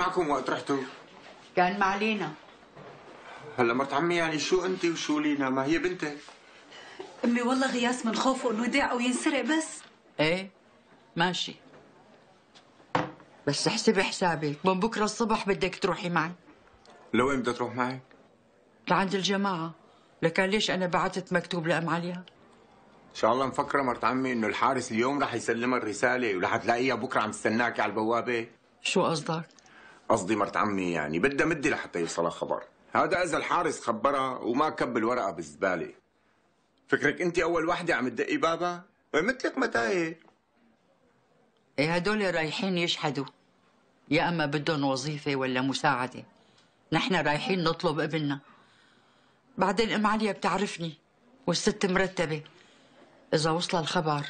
معكم وقت رحتوا؟ كان مع لينا. هلا مرت عمي يعني شو انت وشو لينا؟ ما هي بنتك. امي والله غياس من خوفه انه يضيع او ينسرق بس. ايه ماشي، بس احسبي حسابك، من بكره الصبح بدك تروحي معي. لوين بدها تروح معك؟ لعند الجماعه. لكان ليش انا بعثت مكتوب لأم عليا؟ ان شاء الله مفكره مرت عمي انه الحارس اليوم رح يسلمها الرساله ورح تلاقيها بكره عم تستناكي على البوابه. شو قصدك؟ قصدي مرت عمي يعني بدها مدة لحتى يوصلها خبر. هذا اذا الحارس خبرها وما كب الورقه بالزباله. فكرك انت اول وحده عم تدقي بابا؟ مثلك متايه. ايه هدول رايحين يشحدوا، يا اما بدهم وظيفه ولا مساعده. نحن رايحين نطلب ابننا. بعدين ام عليا بتعرفني والست مرتبه، اذا وصل الخبر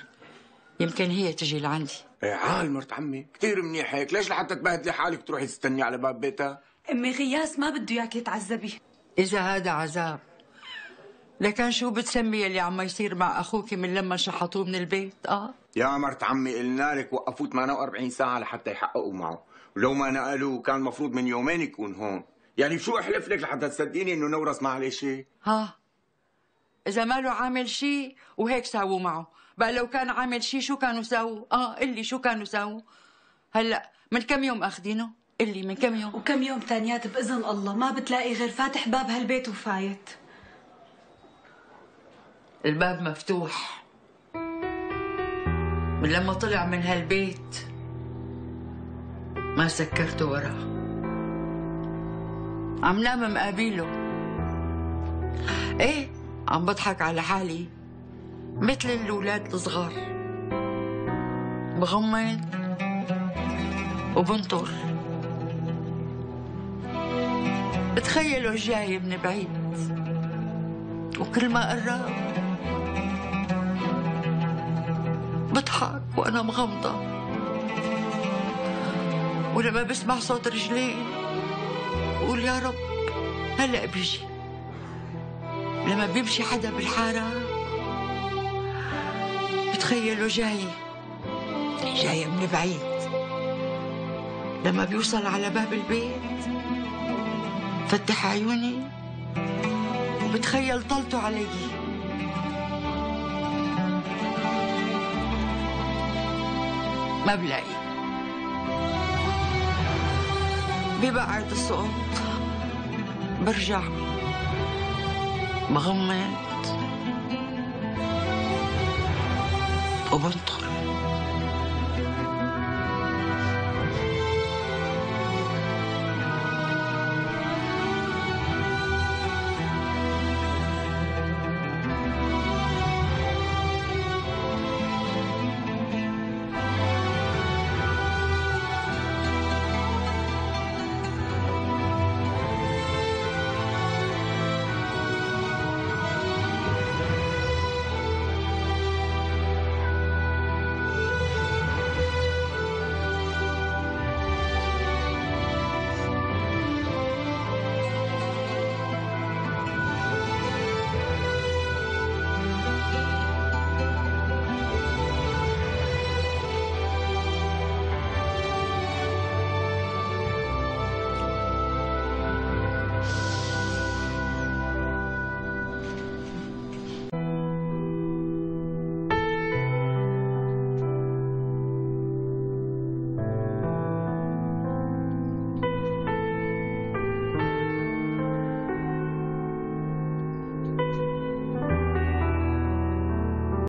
يمكن هي تجي لعندي. ايه عال مرت عمي كثير منيح هيك، ليش لحتى تبهدلي حالك تروحي تستني على باب بيتها؟ امي غياس ما بده اياكي تعذبي. اذا هذا عذاب، لكن شو بتسمي اللي عم يصير مع اخوك من لما شحطوه من البيت؟ يا مرت عمي قلنا لك وقفوه 48 ساعه لحتى يحققوا معه، ولو ما نقلوا كان المفروض من يومين يكون هون. يعني شو احلف لك لحتى تصدقيني انه نورس ما عليه شيء؟ اذا ما له عامل شيء وهيك ساووا معه، بقى لو كان عامل شيء شو كانوا ساووا؟ قلي شو كانوا ساووا؟ هلا من كم يوم اخذينه؟ قلي من كم يوم؟ وكم يوم تانيات باذن الله ما بتلاقي غير فاتح باب هالبيت وفايت. الباب مفتوح من لما طلع من هالبيت، ما سكرته وراه. عم نام مقابله. ايه عم بضحك على حالي مثل الاولاد الصغار، بغمض وبنطر. بتخيله جاي من بعيد، وكل ما قرب بضحك وانا مغمضه، ولما بسمع صوت رجلين بقول يا رب هلا بيجي. لما بيمشي حدا بالحاره بتخيله جاي من بعيد. لما بيوصل على باب البيت فتح عيوني وبتخيل طلته علي. ما بلاقي، ببعد الصوت، برجع بغمض وبنطر.